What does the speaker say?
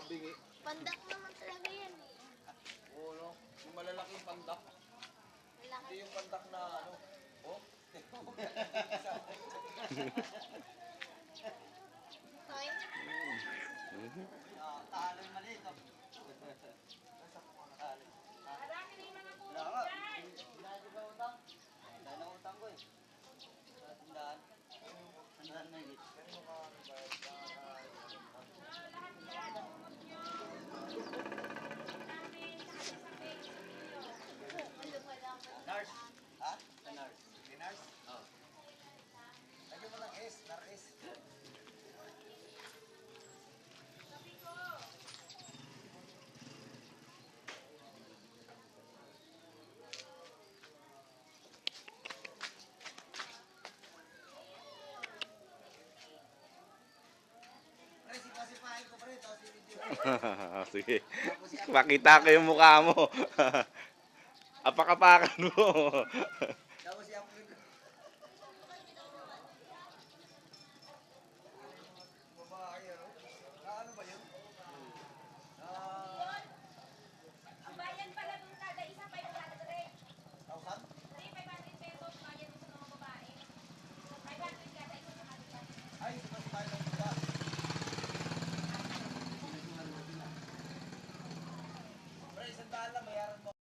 bingi. Pandak naman talaga yan. Oo, no? Yung malalaking pandak. Hindi yung pandak na ano. Oh? Fine. Talo yung maliit. Marami na yung mga Wala kulong nga. dyan. Hindi ba utang? Dahil na utang ko eh. Tandaan. Tandaan na higit. Nars. Ha? Sa Nars. Dinars? Oo. Lagyan mo ng S, nar-S. Pre, sipa-sipahin ko pre, tapos i-video. Sige. Pakita ko yung mukha mo. Apakapakan mo.